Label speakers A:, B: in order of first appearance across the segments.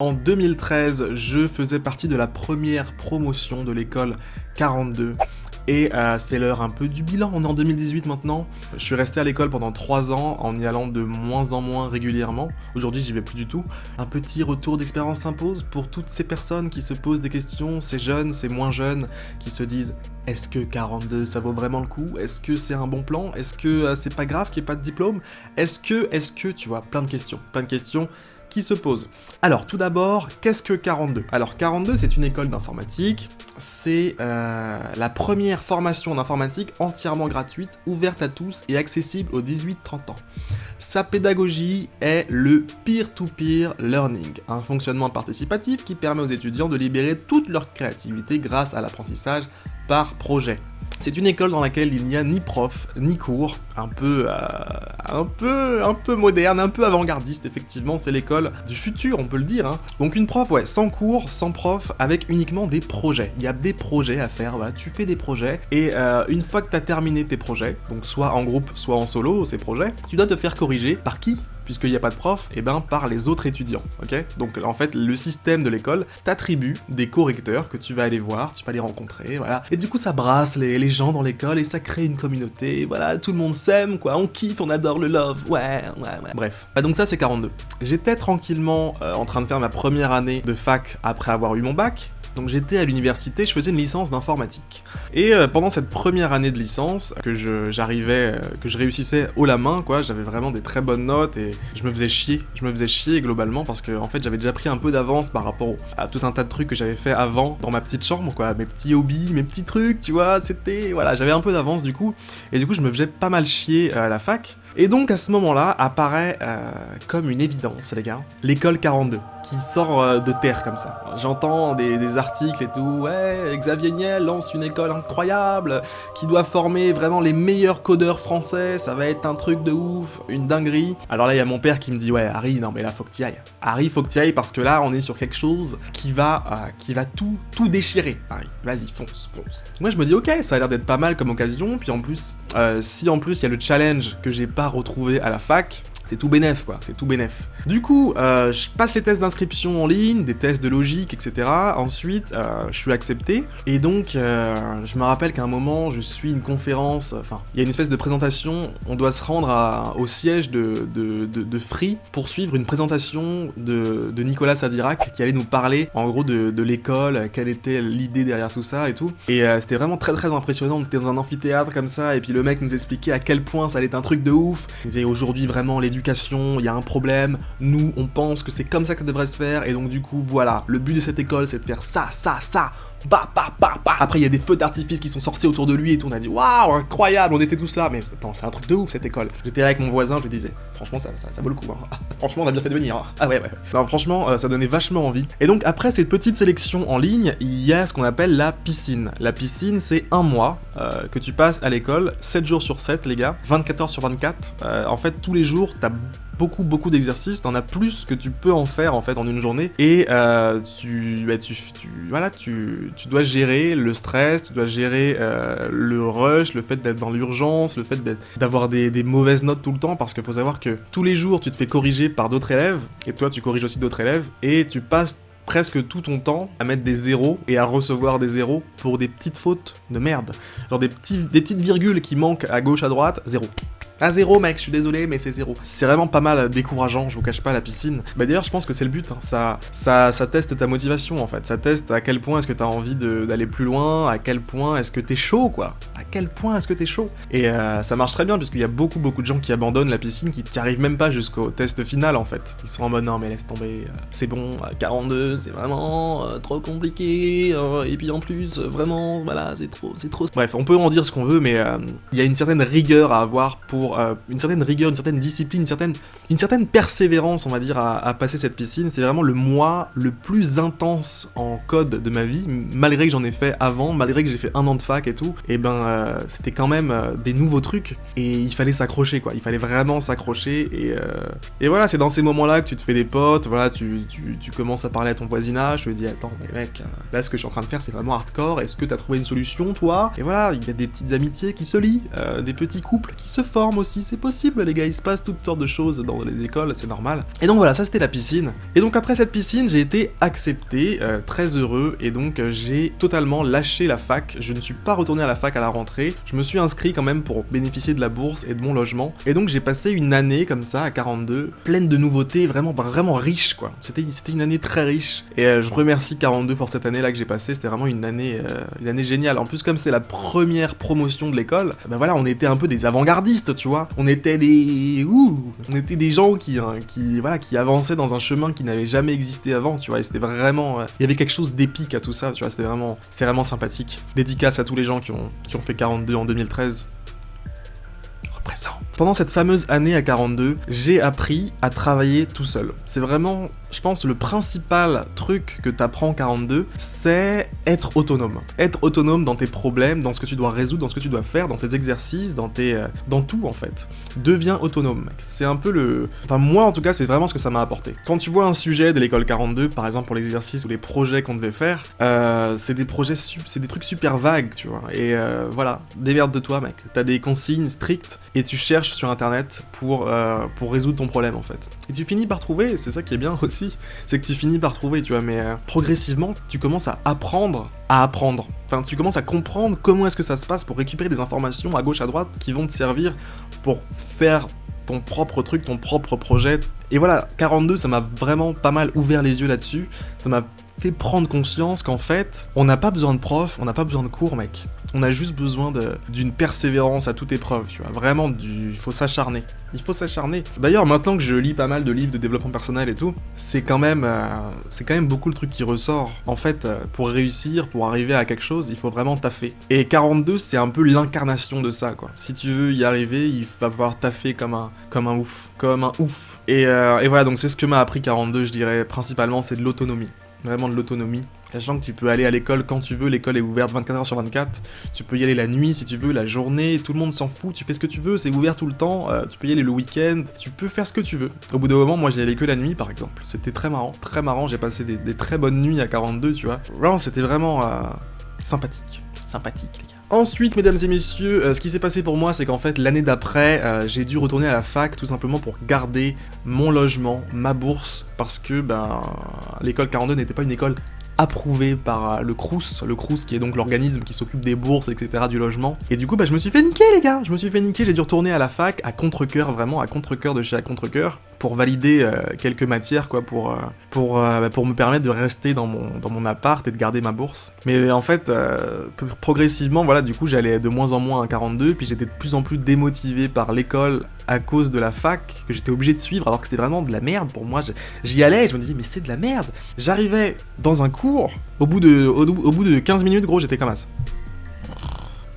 A: En 2013, je faisais partie de la première promotion de l'école 42. Et c'est l'heure un peu du bilan, on est en 2018 maintenant. Je suis resté à l'école pendant 3 ans en y allant de moins en moins régulièrement. Aujourd'hui j'y vais plus du tout. Un petit retour d'expérience s'impose pour toutes ces personnes qui se posent des questions, ces jeunes, ces moins jeunes, qui se disent est-ce que 42 ça vaut vraiment le coup? Est-ce que c'est un bon plan? Est-ce que c'est pas grave qu'il n'y ait pas de diplôme? Est-ce que, tu vois, plein de questions qui se posent. Alors tout d'abord, qu'est-ce que 42? Alors 42 c'est une école d'informatique, c'est la première formation d'informatique entièrement gratuite, ouverte à tous et accessible aux 18-30 ans. Sa pédagogie est le peer-to-peer learning, un fonctionnement participatif qui permet aux étudiants de libérer toute leur créativité grâce à l'apprentissage par projet. C'est une école dans laquelle il n'y a ni prof, ni cours, un peu moderne, un peu avant-gardiste, effectivement, c'est l'école du futur, on peut le dire, hein. Donc une prof, ouais, sans cours, sans prof, avec uniquement des projets. Il y a des projets à faire, voilà, tu fais des projets, et une fois que tu as terminé tes projets, donc soit en groupe, soit en solo, ces projets, tu dois te faire corriger par qui ? Puisqu'il n'y a pas de prof, et ben par les autres étudiants, ok? Donc en fait, le système de l'école t'attribue des correcteurs que tu vas aller voir, tu vas les rencontrer, voilà. Et du coup, ça brasse les gens dans l'école et ça crée une communauté, voilà, tout le monde s'aime, quoi, on kiffe, on adore le love, ouais. Bref. Donc ça, c'est 42. J'étais tranquillement en train de faire ma première année de fac après avoir eu mon bac. Donc j'étais à l'université, je faisais une licence d'informatique. Et pendant cette première année de licence, que je réussissais haut la main, quoi, j'avais vraiment des très bonnes notes et je me faisais chier globalement parce que en fait j'avais déjà pris un peu d'avance par rapport à tout un tas de trucs que j'avais fait avant dans ma petite chambre, quoi, mes petits hobbies, mes petits trucs, tu vois, voilà, j'avais un peu d'avance du coup, et du coup je me faisais pas mal chier à la fac. Et donc à ce moment-là apparaît comme une évidence, les gars, l'école 42, qui sort de terre comme ça. J'entends des articles et tout, ouais, Xavier Niel lance une école incroyable, qui doit former vraiment les meilleurs codeurs français, ça va être un truc de ouf, une dinguerie. Alors là il y a mon père qui me dit, ouais Harry, non mais là faut que t'y ailles. Harry, faut que t'y ailles parce que là on est sur quelque chose qui va tout déchirer. Harry, vas-y, fonce. Moi je me dis, ok, ça a l'air d'être pas mal comme occasion, puis en plus, si en plus il y a le challenge que j'ai pas retrouvé à la fac, c'est tout bénef, quoi, c'est tout bénef. Du coup, je passe les tests d'inscription en ligne, des tests de logique, etc. Ensuite, je suis accepté, et donc, je me rappelle qu'à un moment, je suis une conférence, enfin, il y a une espèce de présentation, on doit se rendre au siège de Free pour suivre une présentation de Nicolas Sadirac, qui allait nous parler, en gros, de l'école, quelle était l'idée derrière tout ça, et tout. Et c'était vraiment très très impressionnant, on était dans un amphithéâtre comme ça, et puis le mec nous expliquait à quel point ça allait être un truc de ouf. Il disait, aujourd'hui, vraiment, l'éducation, il y a un problème, nous on pense que c'est comme ça que ça devrait se faire, et donc du coup voilà, le but de cette école c'est de faire ça, bah. Après il y a des feux d'artifice qui sont sortis autour de lui et tout, on a dit waouh, incroyable, on était tous là, mais attends, c'est un truc de ouf cette école. J'étais là avec mon voisin, je lui disais, franchement ça vaut le coup, hein. Franchement on a bien fait de venir, hein. Ah ouais. Non franchement ça donnait vachement envie. Et donc après cette petite sélection en ligne, il y a ce qu'on appelle la piscine. La piscine c'est un mois que tu passes à l'école, 7 jours sur 7 les gars, 24 heures sur 24, en fait tous les jours t'as beaucoup d'exercices, t'en as plus que tu peux en faire en fait en une journée, et tu dois gérer le stress, tu dois gérer le rush, le fait d'être dans l'urgence, le fait d'avoir des mauvaises notes tout le temps, parce qu'il faut savoir que tous les jours tu te fais corriger par d'autres élèves, et toi tu corriges aussi d'autres élèves, et tu passes presque tout ton temps à mettre des zéros et à recevoir des zéros pour des petites fautes de merde, genre des petites virgules qui manquent à gauche à droite, zéro. Ah 0 mec, je suis désolé mais c'est 0. C'est vraiment pas mal décourageant, je vous cache pas, la piscine. Bah d'ailleurs je pense que c'est le but, hein. Ça teste ta motivation en fait, ça teste à quel point est-ce que t'as envie d'aller plus loin, à quel point est-ce que t'es chaud quoi, à quel point est-ce que t'es chaud. Et ça marche très bien puisqu'il y a beaucoup de gens qui abandonnent la piscine, qui arrivent même pas jusqu'au test final en fait. Ils sont en mode non mais laisse tomber, c'est bon, 42 c'est vraiment trop compliqué, et puis en plus vraiment voilà c'est trop. Bref, on peut en dire ce qu'on veut, mais il y a une certaine rigueur à avoir pour une certaine rigueur, une certaine discipline, une certaine persévérance, on va dire, à passer cette piscine. C'est vraiment le mois le plus intense en code de ma vie, malgré que j'en ai fait avant, malgré que j'ai fait 1 an de fac et tout, et c'était quand même des nouveaux trucs, et il fallait s'accrocher, quoi, il fallait vraiment s'accrocher, et voilà, c'est dans ces moments-là que tu te fais des potes, voilà, tu commences à parler à ton voisinage, tu te dis, attends, mais mec, là, ce que je suis en train de faire, c'est vraiment hardcore, est-ce que t'as trouvé une solution, toi? Et voilà, il y a des petites amitiés qui se lient, des petits couples qui se forment forme aussi, c'est possible les gars, il se passe toutes sortes de choses dans les écoles, c'est normal. Et donc voilà, ça c'était la piscine. Et donc après cette piscine, j'ai été accepté, très heureux, et donc j'ai totalement lâché la fac, je ne suis pas retourné à la fac à la rentrée, je me suis inscrit quand même pour bénéficier de la bourse et de mon logement, et donc j'ai passé une année comme ça à 42, pleine de nouveautés, vraiment riche quoi, c'était une année très riche, et je remercie 42 pour cette année là que j'ai passée, c'était vraiment une année géniale. En plus comme c'est la première promotion de l'école, ben voilà, on était un peu des avant-gardistes, tu vois, on était des gens qui avançaient dans un chemin qui n'avait jamais existé avant, tu vois, et c'était vraiment, il y avait quelque chose d'épique à tout ça, tu vois, c'est vraiment sympathique. Dédicace à tous les gens qui ont fait 42 en 2013. Représente. Pendant cette fameuse année à 42, j'ai appris à travailler tout seul. C'est vraiment, je pense, le principal truc que t'apprends 42, c'est être autonome. Être autonome dans tes problèmes, dans ce que tu dois résoudre, dans ce que tu dois faire, dans tes exercices, dans tout en fait. Deviens autonome, mec. C'est un peu Enfin, moi en tout cas, c'est vraiment ce que ça m'a apporté. Quand tu vois un sujet de l'école 42, par exemple pour l'exercice ou les projets qu'on devait faire, c'est des projets, c'est des trucs super vagues, tu vois. Et voilà, démerde de toi, mec. T'as des consignes strictes et tu cherches sur internet pour résoudre ton problème en fait. Et tu finis par trouver, c'est ça qui est bien aussi, c'est que tu finis par trouver, tu vois, mais progressivement, tu commences à apprendre. Enfin, tu commences à comprendre comment est-ce que ça se passe pour récupérer des informations à gauche, à droite qui vont te servir pour faire ton propre truc, ton propre projet. Et voilà, 42, ça m'a vraiment pas mal ouvert les yeux là-dessus. Ça m'a fait prendre conscience qu'en fait, on n'a pas besoin de prof, on n'a pas besoin de cours, mec. On a juste besoin d'une persévérance à toute épreuve, tu vois. Vraiment, il faut s'acharner. Il faut s'acharner. D'ailleurs, maintenant que je lis pas mal de livres de développement personnel et tout, c'est quand même beaucoup le truc qui ressort. En fait, pour réussir, pour arriver à quelque chose, il faut vraiment taffer. Et 42, c'est un peu l'incarnation de ça, quoi. Si tu veux y arriver, il va falloir taffer comme un ouf. Et voilà, donc c'est ce que m'a appris 42, je dirais, principalement, c'est de l'autonomie. Vraiment de l'autonomie. Sachant que tu peux aller à l'école quand tu veux, l'école est ouverte 24h sur 24, tu peux y aller la nuit si tu veux, la journée, tout le monde s'en fout, tu fais ce que tu veux, c'est ouvert tout le temps, tu peux y aller le week-end, tu peux faire ce que tu veux. Au bout d'un moment, moi j'y allais que la nuit par exemple, c'était très marrant, j'ai passé des très bonnes nuits à 42, tu vois. Vraiment, c'était vraiment sympathique les gars. Ensuite, mesdames et messieurs, ce qui s'est passé pour moi, c'est qu'en fait, l'année d'après, j'ai dû retourner à la fac, tout simplement pour garder mon logement, ma bourse, parce que, l'école 42 n'était pas une école approuvé par le Crous qui est donc l'organisme qui s'occupe des bourses, etc., du logement. Et du coup, je me suis fait niquer, les gars, j'ai dû retourner à la fac, à contre-cœur, vraiment, à contre-cœur de chez à contre-cœur, pour valider quelques matières, quoi, pour me permettre de rester dans mon appart et de garder ma bourse. Mais en fait, progressivement, voilà, du coup, j'allais de moins en moins à 42, puis j'étais de plus en plus démotivé par l'école à cause de la fac, que j'étais obligé de suivre, alors que c'était vraiment de la merde pour moi. J'y allais, et je me disais, mais c'est de la merde. J'arrivais dans un cours, au bout de 15 minutes, gros, j'étais comme ça.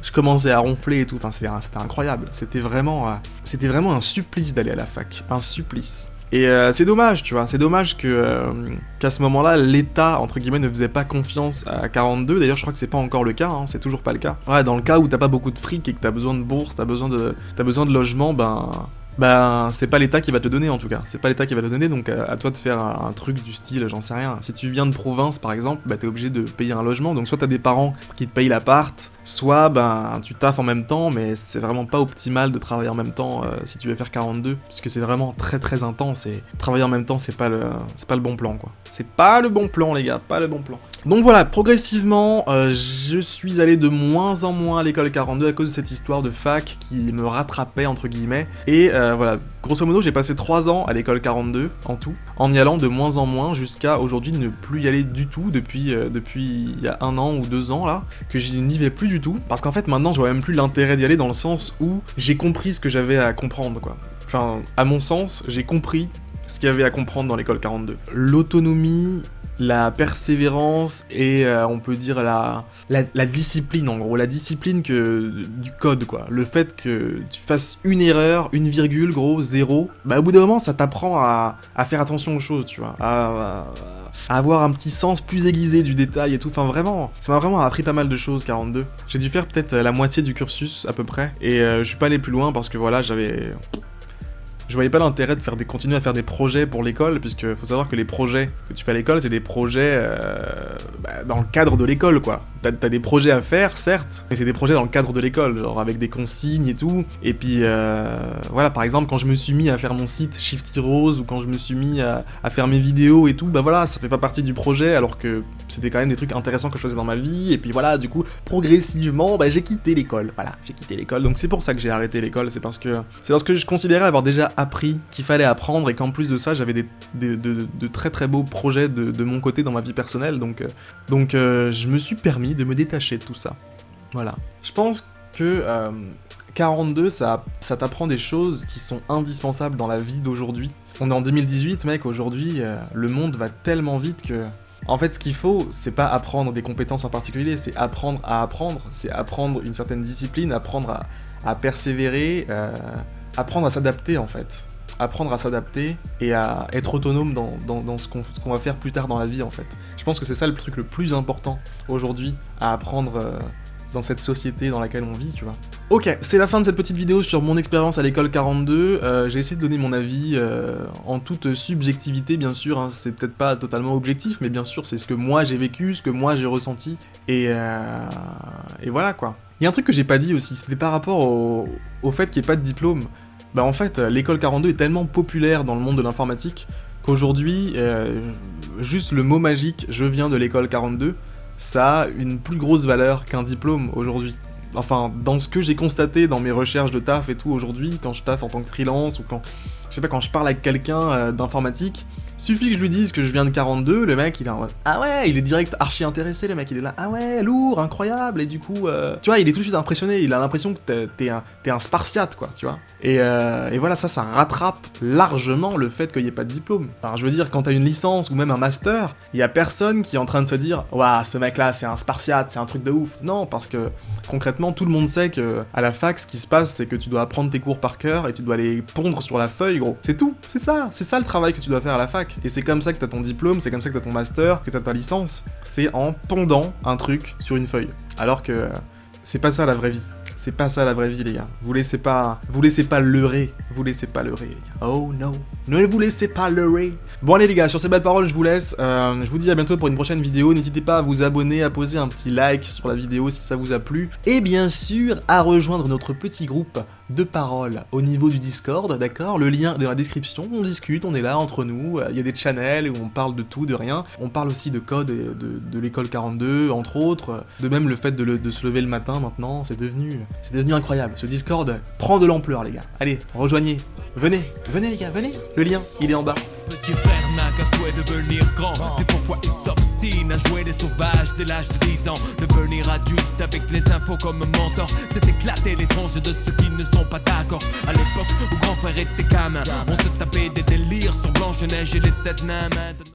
A: Je commençais à ronfler et tout, enfin c'était incroyable, c'était vraiment un supplice d'aller à la fac, un supplice. Et c'est dommage, tu vois, c'est dommage qu'à ce moment-là, l'État, entre guillemets, ne faisait pas confiance à 42, d'ailleurs je crois que c'est pas encore le cas, hein, c'est toujours pas le cas. Ouais, dans le cas où t'as pas beaucoup de fric et que t'as besoin de bourse, t'as besoin de logement, c'est pas l'État qui va te donner en tout cas, c'est pas l'État qui va te donner, donc à toi de faire un truc du style, j'en sais rien. Si tu viens de province par exemple, t'es obligé de payer un logement, donc soit t'as des parents qui te payent l'appart, soit tu taffes en même temps, mais c'est vraiment pas optimal de travailler en même temps si tu veux faire 42, puisque c'est vraiment très très intense, et travailler en même temps c'est pas le bon plan quoi. C'est pas le bon plan les gars, pas le bon plan. Donc voilà, progressivement, je suis allé de moins en moins à l'école 42 à cause de cette histoire de fac qui me rattrapait entre guillemets, et voilà, grosso modo j'ai passé 3 ans à l'école 42 en tout, en y allant de moins en moins jusqu'à aujourd'hui ne plus y aller du tout depuis il y a 1 an ou 2 ans là, que je n'y vais plus du tout, parce qu'en fait maintenant je vois même plus l'intérêt d'y aller dans le sens où j'ai compris ce que j'avais à comprendre quoi. Enfin, à mon sens, j'ai compris ce qu'il y avait à comprendre dans l'école 42. L'autonomie, la persévérance et on peut dire la discipline en gros, la discipline du code quoi, le fait que tu fasses une erreur, une virgule gros, 0, au bout d'un moment ça t'apprend à faire attention aux choses, tu vois, à avoir un petit sens plus aiguisé du détail et tout, enfin vraiment, ça m'a vraiment appris pas mal de choses 42. J'ai dû faire peut-être la moitié du cursus à peu près, et je suis pas allé plus loin parce que voilà, je voyais pas l'intérêt de continuer à faire des projets pour l'école, puisque faut savoir que les projets que tu fais à l'école, c'est des projets dans le cadre de l'école, quoi. t'as des projets à faire, certes, mais c'est des projets dans le cadre de l'école, genre avec des consignes et tout. Et puis, voilà, par exemple, quand je me suis mis à faire mon site Shift Heroes, ou quand je me suis mis à faire mes vidéos et tout, bah voilà, ça fait pas partie du projet, alors que c'était quand même des trucs intéressants que je faisais dans ma vie. Et puis voilà, du coup, progressivement, bah j'ai quitté l'école. Voilà, j'ai quitté l'école. Donc c'est pour ça que j'ai arrêté l'école, c'est parce que je considérais avoir déjà appris qu'il fallait apprendre, et qu'en plus de ça, j'avais de très très beaux projets de mon côté dans ma vie personnelle. Donc je me suis permis de me détacher de tout ça. Voilà. Je pense que 42, ça t'apprend des choses qui sont indispensables dans la vie d'aujourd'hui. On est en 2018, mec, aujourd'hui, le monde va tellement vite que... En fait, ce qu'il faut, c'est pas apprendre des compétences en particulier, c'est apprendre à apprendre, c'est apprendre une certaine discipline, apprendre à persévérer, apprendre à s'adapter, en fait. Apprendre à s'adapter et à être autonome dans ce qu'on va faire plus tard dans la vie, en fait. Je pense que c'est ça le truc le plus important aujourd'hui à apprendre dans cette société dans laquelle on vit, tu vois. Ok, c'est la fin de cette petite vidéo sur mon expérience à l'école 42. J'ai essayé de donner mon avis en toute subjectivité, bien sûr, hein. C'est peut-être pas totalement objectif, mais bien sûr, c'est ce que moi j'ai vécu, ce que moi j'ai ressenti, et voilà, quoi. Il y a un truc que j'ai pas dit aussi, c'était par rapport au fait qu'il n'y ait pas de diplôme. Bah en fait, l'école 42 est tellement populaire dans le monde de l'informatique qu'aujourd'hui, juste le mot magique « je viens de l'école 42 », ça a une plus grosse valeur qu'un diplôme aujourd'hui. Enfin, dans ce que j'ai constaté dans mes recherches de taf et tout aujourd'hui, quand je taffe en tant que freelance, ou quand, je sais pas, quand je parle avec quelqu'un d'informatique, suffit que je lui dise que je viens de 42, le mec il est en mode ah ouais, il est direct archi intéressé, le mec il est là, ah ouais, lourd, incroyable, et du coup, tu vois, il est tout de suite impressionné, il a l'impression que t'es un spartiate, quoi, tu vois. Et voilà, ça rattrape largement le fait qu'il n'y ait pas de diplôme. Alors je veux dire, quand t'as une licence ou même un master, il y a personne qui est en train de se dire waouh, ce mec là c'est un spartiate, c'est un truc de ouf. Non, parce que concrètement tout le monde sait que à la fac ce qui se passe c'est que tu dois apprendre tes cours par cœur et tu dois les pondre sur la feuille, gros. C'est tout, c'est ça le travail que tu dois faire à la fac. Et c'est comme ça que t'as ton diplôme, c'est comme ça que t'as ton master, que t'as ta licence. C'est en pondant un truc sur une feuille. Alors que c'est pas ça la vraie vie. C'est pas ça la vraie vie, les gars. Vous laissez pas leurrer. Vous laissez pas leurrer, les gars. Oh no. Ne vous laissez pas leurrer. Bon allez les gars, sur ces belles paroles, je vous laisse. Je vous dis à bientôt pour une prochaine vidéo. N'hésitez pas à vous abonner, à poser un petit like sur la vidéo si ça vous a plu. Et bien sûr, à rejoindre notre petit groupe de paroles au niveau du Discord, d'accord? Le lien est dans la description. On discute, on est là entre nous. Il y a des channels où on parle de tout, de rien. On parle aussi de code et de l'école 42, entre autres. De même le fait de se lever le matin maintenant, c'est devenu incroyable. Ce Discord prend de l'ampleur, les gars. Allez, rejoignez. Venez les gars, venez. Le lien, il est en bas.
B: Petit frère n'a qu'un souhait de devenir grand. C'est pourquoi il s'obstine à jouer les sauvages dès l'âge de 10 ans. Devenir adulte avec les infos comme mentor, c'est éclater les tronches de ceux qui ne sont pas d'accord. À l'époque où grand frère était gamin, on se tapait des délires sur Blanche-Neige et les 7 nains.